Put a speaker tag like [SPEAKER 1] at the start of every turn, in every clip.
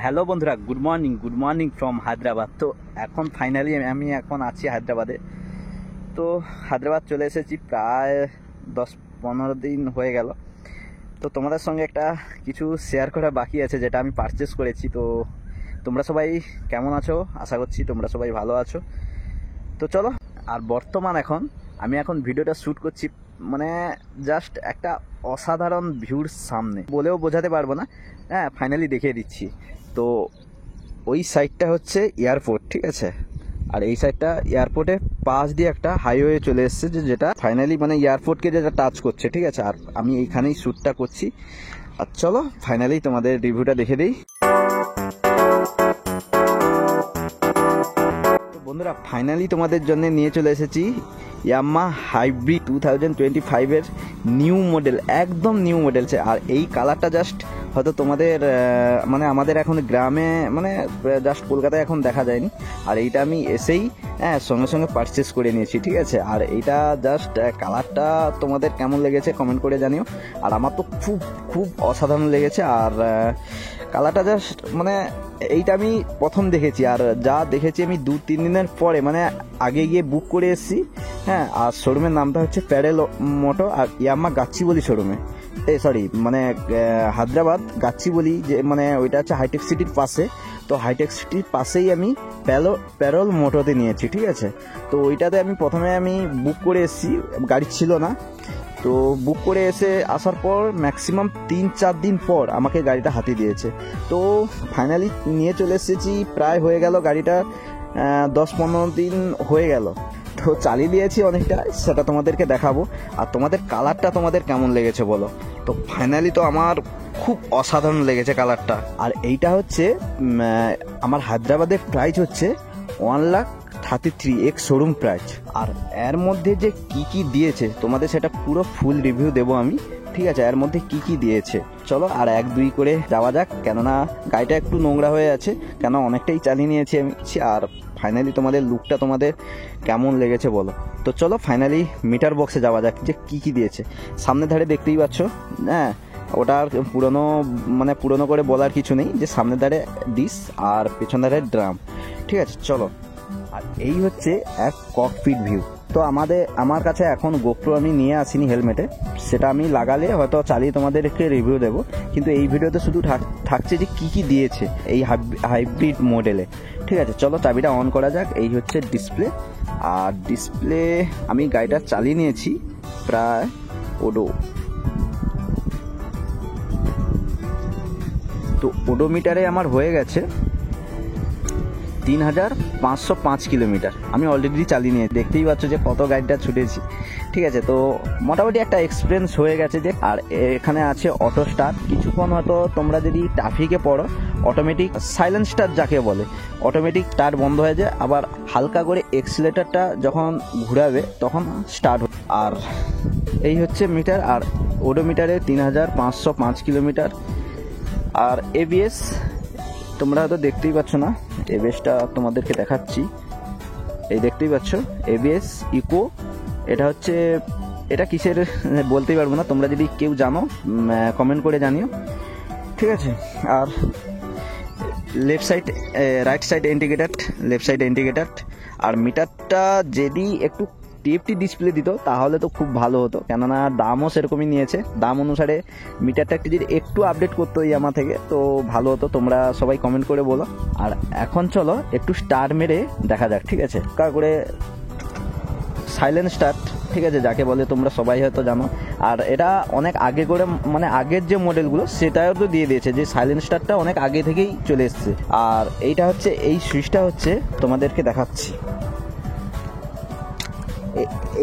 [SPEAKER 1] Hello বন্ধুরা, good morning from Hyderabad. তো এখন ফাইনালি আমি এখন আছি হায়দ্রাবাদে। তো হায়দ্রাবাদ চলে এসেছি, প্রায় 10-15 দিন হয়ে গেল। তো তোমাদের সঙ্গে একটা কিছু শেয়ার করা বাকি আছে, যেটা আমি পারচেস করেছি। তো তোমরা সবাই কেমন আছো? আশা করছি তোমরা সবাই ভালো আছো। তো চলো। আর বর্তমান আমি এখন ভিডিওটা শ্যুট করছি, মানে জাস্ট একটা অসাধারণ ভিউর সামনে, বলেও বোঝাতে পারবো না। হ্যাঁ, ফাইনালি দেখিয়ে দিচ্ছি। তো ওই সাইডটা হচ্ছে এয়ারপোর্ট, ঠিক আছে। আর এই সাইডটা এয়ারপোর্টের পাশ দিয়ে একটা হাইওয়ে চলে এসছে, যেটা ফাইনালি মানে এয়ারপোর্টকে যেটা টাচ করছে, ঠিক আছে। আর আমি এইখানেই শ্যুটটা করছি। আর চলো ফাইনালি তোমাদের রিভিউটা দেখে দিই। বন্ধুরা, ফাইনালি তোমাদের জন্য নিয়ে চলে এসেছি ইয়ামাহা হাইব্রিড 2025-এর নিউ মডেল, একদম নিউ মডেল। আর এই কালারটা জাস্ট হয়তো তোমাদের মানে আমাদের এখন গ্রামে, মানে জাস্ট কলকাতায় এখন দেখা যায়নি। আর এইটা আমি এসেই সঙ্গে সঙ্গে পারচেস করে নিয়েছি, ঠিক আছে। আর এইটা জাস্ট কালারটা তোমাদের কেমন লেগেছে কমেন্ট করে জানিও। আর আমার তো খুব খুব অসাধারণ লেগেছে। আর কালারটা জাস্ট মানে এইটা আমি প্রথম দেখেছি, আর যা দেখেছি আমি 2-3 দিনের পরে মানে আগে গিয়ে বুক করে এসেছি। হ্যাঁ, আর শোরুমের নামটা হচ্ছে প্যাডেল মোটো, আর ইয়ামাহা গাচ্চিবলি শোরুমে, সরি মানে হায়দ্রাবাদ গাচ্চিবলি, যে মানে ওইটা হচ্ছে হাইটেক সিটির পাশে। তো হাইটেক সিটির পাশেই আমি প্যারল মোটোতে নিয়েছি, ঠিক আছে। তো ওইটাতে আমি প্রথমে বুক করে এসেছি, গাড়ি ছিল না। তো বুক করে আসার পর ম্যাক্সিমাম 3-4 দিন পর আমাকে গাড়িটা হাতে দিয়েছে। তো ফাইনালি নিয়ে চলে এসেছি, প্রায় হয়ে গেল গাড়িটা 10-15 দিন হয়ে গেল। তো চালিয়ে দিয়েছি অনেকটা, সেটা তোমাদেরকে দেখাবো। আর তোমাদের কালারটা তোমাদের কেমন লেগেছে বলো। তো ফাইনালি তো আমার খুব অসাধারণ লেগেছে কালারটা। আর এইটা হচ্ছে আমার হায়দ্রাবাদের প্রাইস হচ্ছে 1,33,000 এক্স শোরুম প্রাইস। আর এর মধ্যে যে কি দিয়েছে তোমাদের সেটা পুরো ফুল রিভিউ দেবো আমি, ঠিক আছে। এর মধ্যে কি দিয়েছে চলো আর 1-2 করে যাওয়া যাক, কেননা গাড়িটা একটু নোংরা হয়ে আছে, কেন অনেকটাই চালিয়ে নিয়েছি আমি। আর ফাইনালি তোমাদের লুকটা তোমাদের কেমন লেগেছে বলো। তো চলো ফাইনালি মিটার বক্সে যাওয়া যাক, যে কি দিয়েছে। সামনে ধারে দেখতেই পাচ্ছ, হ্যাঁ ওটার পুরনো করে বলার কিছু নেই, যে সামনে ধারে ডিস আর পেছন ধারে ড্রাম, ঠিক আছে। চলো। আর এই হচ্ছে এক ককপিট ভিউ। তো আমার কাছে এখন গোপ্রো আমি নিয়ে আসিনি হেলমেটে, সেটা আমি লাগালে হয়তো চালিয়ে তোমাদেরকে রিভিউ দেবো। কিন্তু এই ভিডিওতে শুধু থাকছে যে কি দিয়েছে এই হাইব্রিড মডেলে, ঠিক আছে। চলো চাবিটা অন করা যাক। এই হচ্ছে ডিসপ্লে। আর ডিসপ্লে আমি গাড়িটা চালিয়ে নিয়েছি প্রায় তো ওডোমিটারে আমার হয়ে গেছে 3,505 কিলোমিটার। আমি অলরেডি চালিয়ে নিয়ে দেখতেই পাচ্ছ যে কত গাড়িটা ছুটেছি, ঠিক আছে। তো মোটামুটি একটা এক্সপিরিয়েন্স হয়ে গেছে যে। আর এখানে আছে অটো স্টার্ট। কিছুক্ষণ হয়তো তোমরা যদি ট্রাফিকে পড়ো, অটোমেটিক সাইলেন্ট স্টার্ট যাকে বলে, অটোমেটিক স্টার্ট বন্ধ হয়ে যায়। আবার হালকা করে এক্সিলেটারটা যখন ঘুরাবে তখন স্টার্ট হবে। আর এই হচ্ছে মিটার। আর ওডোমিটারে 3,505 কিলোমিটার। আর এবিএস তোমরা হয়তো দেখতেই পাচ্ছ না, এবিএসটা তোমাদেরকে দেখাচ্ছি। এই দেখতেই পাচ্ছ এবিএস ইকো। এটা কিসের বলতেই পারবো না, তোমরা যদি কেউ জানো কমেন্ট করে জানিও, ঠিক আছে। আর রাইট সাইড ইন্ডিকেটার। আর মিটারটা যদি একটু টিএফটি ডিসপ্লে দিত তাহলে তো খুব ভালো হতো, কেননা দামও সেরকমই নিয়েছে। দাম অনুসারে মিটারটা যদি একটু আপডেট করতো ইয়ামা থেকে তো ভালো হতো। তোমরা সবাই কমেন্ট করে বলো। আর এখন চলো একটু স্টার্ট মেরে দেখা যাক, ঠিক আছে। করে সাইলেন্ট স্টার্ট, ঠিক আছে, যাকে বলে তোমরা সবাই হয়তো জানো। আর এটা অনেক আগে করে, মানে আগের যে মডেলগুলো সেটাও তো দিয়ে দিয়েছে, যে সাইলেন্ট স্টার্টটা অনেক আগে থেকেই চলে এসছে। আর এইটা হচ্ছে, এই সুইচটা হচ্ছে তোমাদেরকে দেখাচ্ছি।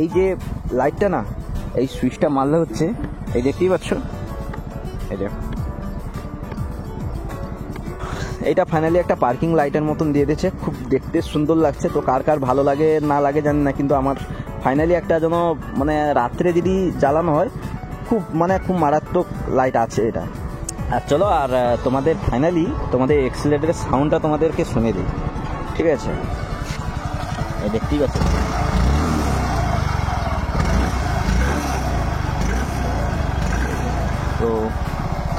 [SPEAKER 1] এই যে লাইটটা না, এই সুইচটা মারলে হচ্ছে, এই দেখতেই পাচ্ছ, এই যে এইটা ফাইনালি একটা পার্কিং লাইটের মতন দিয়ে দিয়েছে, খুব দেখতে সুন্দর লাগছে। তো কার ভালো লাগে না লাগে জানি না, কিন্তু আমার ফাইনালি একটা যেন মানে রাত্রে যদি জ্বালানো হয় খুব মারাত্মক লাইট আছে এটা। আর চলো আর তোমাদের এক্সিলেটারের সাউন্ডটা তোমাদেরকে শুনে দিই, ঠিক আছে। এই দেখতেই পাচ্ছ, তো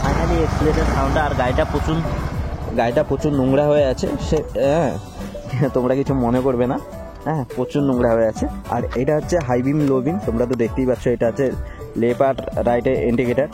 [SPEAKER 1] ফাইনালি এক্সিলেটার সাউন্ডটা। আর গাড়িটা প্রচুর গাড়িটা প্রচুর নোংরা হয়ে আছে, সে তোমরা কিছু মনে করবে না, হ্যাঁ প্রচুর নোংরা হয়ে আছে। আর এটা হচ্ছে হাই বিম লো বিম, তোমরা তো দেখতেই পাচ্ছ, এটা হচ্ছে লেফট আর রাইটে ইন্ডিকেটার,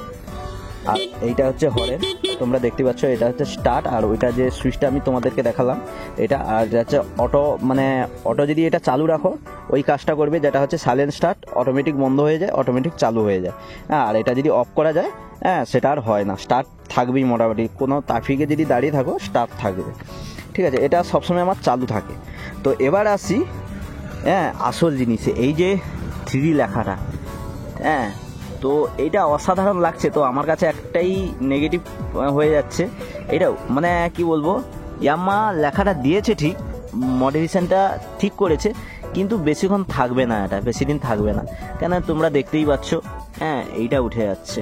[SPEAKER 1] আর এইটা হচ্ছে হরেন, তোমরা দেখতে পাচ্ছ এটা হচ্ছে স্টার্ট, আর ওইটা যে সুইচটা আমি তোমাদেরকে দেখালাম এটা, আর হচ্ছে অটো, মানে অটো যদি এটা চালু রাখো ওই কাজটা করবে, যেটা হচ্ছে সাইলেন্ট স্টার্ট, অটোমেটিক বন্ধ হয়ে যায়, অটোমেটিক চালু হয়ে যায়। হ্যাঁ, আর এটা যদি অফ করা যায়, হ্যাঁ সেটা আর হয় না, স্টার্ট থাকবেই মোটামুটি, কোনো ট্রাফিকে যদি দাঁড়িয়ে থাকো স্টার্ট থাকবে, ঠিক আছে, এটা সবসময় আমার চালু থাকে। তো এবার আসি হ্যাঁ আসল জিনিসে, এই যে 3D লেখাটা, হ্যাঁ তো এইটা অসাধারণ লাগছে। তো আমার কাছে একটাই নেগেটিভ হয়ে যাচ্ছে, এটা মানে কি বলবো, ইয়ামাহা লেখাটা দিয়েছে ঠিক, মডিফিকেশনটা ঠিক করেছে, কিন্তু বেশিক্ষণ থাকবে না, এটা বেশি দিন থাকবে না, কেন তোমরা দেখতেই পাচ্ছ, হ্যাঁ এইটা উঠে যাচ্ছে।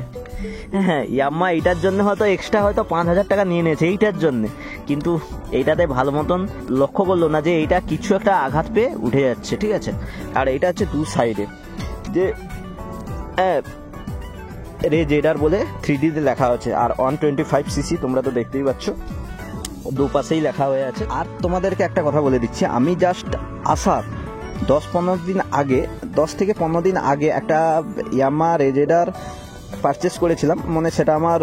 [SPEAKER 1] হ্যাঁ ইয়ামাহা এইটার জন্য হয়তো এক্সট্রা হয়তো 5,000 টাকা নিয়ে নিয়েছে এইটার জন্যে, কিন্তু এইটাতে ভালো মতন লক্ষ্য করলো না যে এইটা কিছু একটা আঘাত পেয়ে উঠে যাচ্ছে, ঠিক আছে। আর এটা হচ্ছে দু সাইডে যে রেজেডার বলে 3D তে লেখা আছে, আর 125cc তোমরা তো দেখতেই পাচ্ছ, দুপাশেই লেখা হয়ে আছে। আর তোমাদেরকে একটা কথা বলে দিচ্ছি, আমি জাস্ট আসার 10-15 দিন আগে, 10 থেকে 15 দিন আগে একটা ইয়ামাহা রেজেডার পারচেস করেছিলাম, মানে সেটা আমার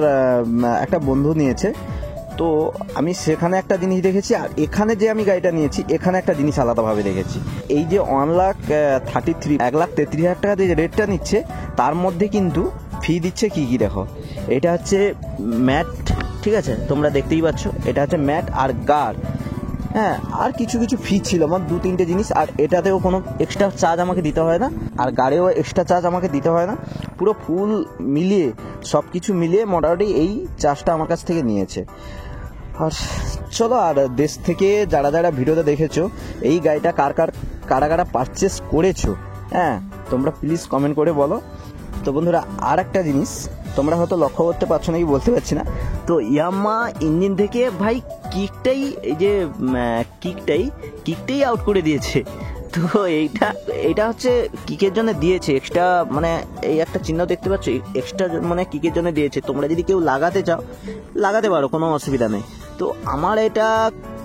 [SPEAKER 1] একটা বন্ধু নিয়েছে। তো আমি সেখানে একটা জিনিস দেখেছি, আর এখানে যে আমি গাড়িটা নিয়েছি এখানে একটা জিনিস আলাদাভাবে দেখেছি। এই যে 1,33,000 টাকা যে রেটটা নিচ্ছে, তার মধ্যে কিন্তু ফি দিচ্ছে কি কি দেখো, এটা হচ্ছে ম্যাট, ঠিক আছে তোমরা দেখতেই পাচ্ছ, এটা হচ্ছে ম্যাট আর গার্ড, হ্যাঁ আর কিছু কিছু ফি ছিল আমার 2-3টে জিনিস, আর এটাতেও কোনো এক্সট্রা চার্জ আমাকে দিতে হয় না, আর গাড়িও এক্সট্রা চার্জ আমাকে দিতে হয় না, পুরো ফুল মিলিয়ে সব কিছু মিলিয়ে মোটামুটি এই চার্জটা আমার কাছ থেকে নিয়েছে। আর চলো, আর দেশ থেকে যারা যারা ভিডিওতে দেখেছো এই গাড়িটা কারা পারচেস করেছো, হ্যাঁ তোমরা প্লিজ কমেন্ট করে বলো। তো বন্ধুরা আর একটা জিনিস তোমরা হয়তো লক্ষ্য করতে পারছো নাকি বলতে পারছি না, তো ইয়ামাহা ইঞ্জিন থেকে ভাই কিকটাই, এই যে কিকটাই আউট করে দিয়েছে। তো এইটা হচ্ছে কিকের জন্য দিয়েছে এক্সট্রা, মানে এই একটা চিহ্ন দেখতে পাচ্ছ, এক্সট্রা মানে কিকের জন্য দিয়েছে। তোমরা যদি কেউ লাগাতে চাও লাগাতে পারো, কোনো অসুবিধা নেই। তো আমার এটা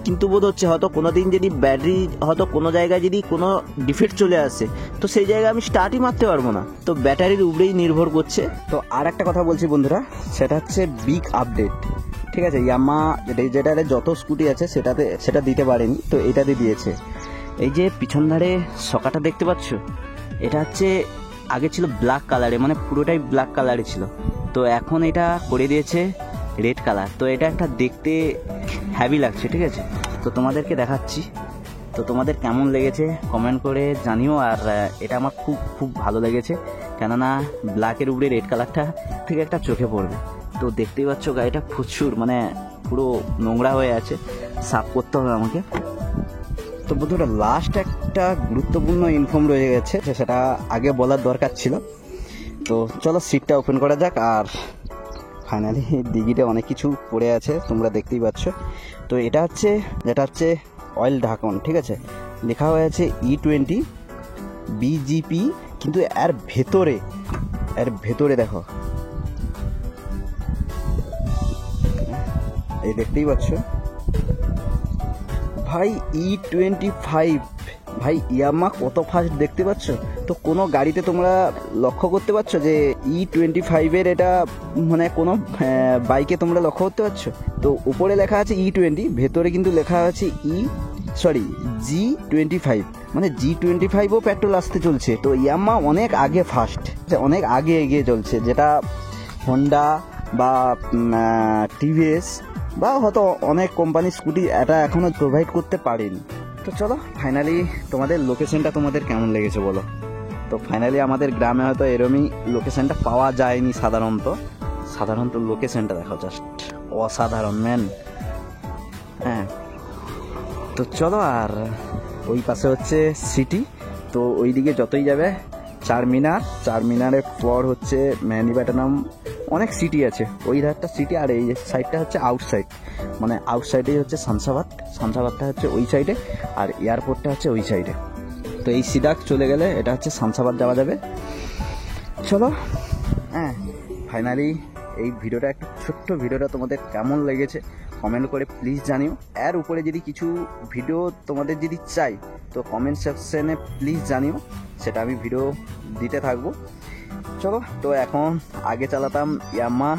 [SPEAKER 1] কিন্তু বোধ হচ্ছে হয়তো কোনো দিন যদি ব্যাটারি হয়তো কোনো জায়গায় যদি কোনো ডিফেক্ট চলে আসে, তো সেই জায়গায় আমি স্টার্টই মারতে পারবো না, তো ব্যাটারির উপরেই নির্ভর করছে। তো আর একটা কথা বলছি বন্ধুরা, সেটা হচ্ছে বিগ আপডেট, ঠিক আছে। ইয়ামাহা রেজেডারে যত স্কুটি আছে সেটা দিতে পারেনি, তো এটাতে দিয়েছে। এই যে পিছন ধারে সকাটা দেখতে পাচ্ছ, এটা হচ্ছে আগে ছিল ব্ল্যাক কালারে, মানে পুরোটাই ব্ল্যাক কালারে ছিল, তো এখন এটা করে দিয়েছে রেড কালার। তো এটা একটা দেখতে হ্যাভি লাগছে, ঠিক আছে। তো তোমাদেরকে দেখাচ্ছি, তো তোমাদের কেমন লেগেছে কমেন্ট করে জানিও। আর এটা আমার খুব খুব ভালো লেগেছে, কেননা ব্ল্যাকের উপরে রেড কালারটা ঠিক একটা চোখে পড়বে। তো দেখতেই পাচ্ছ গাড়িটা প্রচুর মানে পুরো নোংরা হয়ে আছে, সাফ করতে হবে আমাকে। তো বন্ধুরা লাস্ট একটা গুরুত্বপূর্ণ ইনফর্ম রয়ে গেছে, সেটা আগে বলার দরকার ছিল। তো চলো সিটটা ওপেন করা যাক। আর ফাইনালি ডিগিতে অনেক কিছু পড়ে আছে, তোমরা দেখতেই পাচ্ছ। তো এটা হচ্ছে যেটা হচ্ছে অয়েল ঢাকন, ঠিক আছে, লেখা হয়ে আছে E20 BGP, কিন্তু এর ভেতরে দেখো, এই দেখতেই পাচ্ছ ভাই E25, ভাই ইয়ামাহা কত ফাস্ট দেখতে পাচ্ছ। তো কোনো গাড়িতে তোমরা লক্ষ্য করতে পারছো যে E25-এর এটা মানে কোনো বাইকে তোমরা লক্ষ্য করতে পারছো। তো উপরে লেখা আছে E20, ভেতরে কিন্তু লেখা আছে G25, মানে G25ও পেট্রোল আসতে চলছে। তো ইয়ামাহা অনেক আগে ফাস্ট, অনেক আগে এগিয়ে চলছে, যেটা হোন্ডা বা টিভিএস বা হয়তো অনেক কোম্পানি স্কুটি এটা এখনও প্রোভাইড করতে পারেনি। তো চলো ফাইনালি তোমাদের লোকেশনটা তোমাদের কেমন লেগেছে বলো। তো ফাইনালি আমাদের গ্রামে হয়তো এরমই লোকেশনটা পাওয়া যায়নি সাধারণত লোকেশনটা দেখো, জাস্ট অসাধারণ ম্যান। হ্যাঁ তো চলো, আর ওই পাশে হচ্ছে সিটি, তো ওইদিকে যতই যাবে চারমিনারের পর হচ্ছে মেহেন্দিবাটানাম, অনেক সিটি আছে, ওই ধারটা সিটি, আর এই সাইডটা হচ্ছে আউটসাইড, মানে আউটসাইডেই হচ্ছে শামসাবাদটা হচ্ছে ওই সাইডে, আর এয়ারপোর্টটা হচ্ছে ওই সাইডে। তো এই সিদাক চলে গেলে এটা হচ্ছে শামসাবাদ যাওয়া যাবে। চলো হ্যাঁ ফাইনালি এই ভিডিওটা একটু ছোট্ট ভিডিওটা তোমাদের কেমন লেগেছে কমেন্ট করে প্লিজ জানিও। এর উপরে যদি কিছু ভিডিও তোমাদের যদি চাই তো কমেন্ট সেকশনে প্লিজ জানিও, সেটা আমি ভিডিও দিতে থাকবো। চলো, তো এখন আগে চালাতাম ইয়ামাহা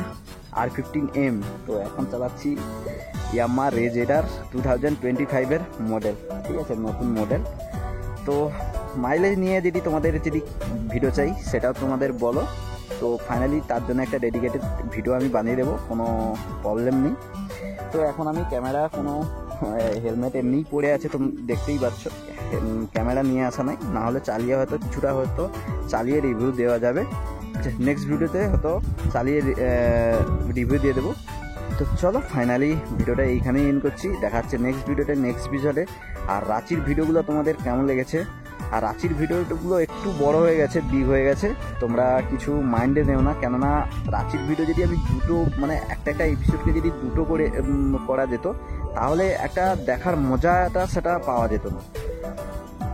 [SPEAKER 1] R15M, তো এখন চালাচ্ছি ইয়ামাহা রেজেডার 2025-এর মডেল, ঠিক আছে, নতুন মডেল। তো মাইলেজ নিয়ে যদি তোমাদের যদি ভিডিও চাই সেটাও তোমাদের বলো, তো ফাইনালি তার জন্য একটা ডেডিকেটেড ভিডিও আমি বানিয়ে দেবো, কোনো প্রবলেম নেই। তো এখন আমি ক্যামেরা কোনো হেলমেট এমনিই পড়ে আছে, তুমি দেখতেই পাচ্ছ, ক্যামেরা নিয়ে আসা নাই, না হলে চালিয়ে হয়তো কিছুটা হয়তো চালিয়ে রিভিউ দেওয়া যাবে। নেক্সট ভিডিওতে হয়তো চালিয়ে রিভিউ দিয়ে দেবো। তো চলো ফাইনালি ভিডিওটা এইখানেই এন্ড করছি, দেখা হচ্ছে নেক্সট ভিডিওতে নেক্সট ভিডিওতে। আর রাঁচির ভিডিওগুলো তোমাদের কেমন লেগেছে, আর রাঁচির ভিডিওগুলো একটু বড় হয়ে গেছে, বিগ হয়ে গেছে, তোমরা কিছু মাইন্ডে নেও না, কেননা রাঁচির ভিডিও যদি আমি দুটো মানে একটা এপিসোডকে যদি দুটো করে করা যেত তাহলে একটা দেখার মজাটা সেটা পাওয়া যেত না।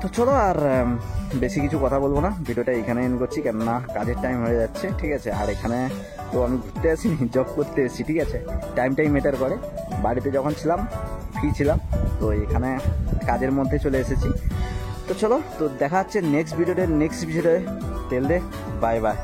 [SPEAKER 1] তো চলো আর বেশি কিছু কথা বলবো না, ভিডিওটা এখানে এন্ড করছি, কেননা কাজের টাইম হয়ে যাচ্ছে, ঠিক আছে। আর এখানে তো আমি ঘুরতে আসিনি, জব করতে এসেছি, ঠিক আছে, টাইমটাই ম্যাটার করে। বাড়িতে যখন ছিলাম ফ্রি ছিলাম, তো এখানে কাজের মধ্যে চলে এসেছি। তো চলো, তো দেখা হচ্ছে নেক্সট ভিডিওতে তেল দে, বাই বাই।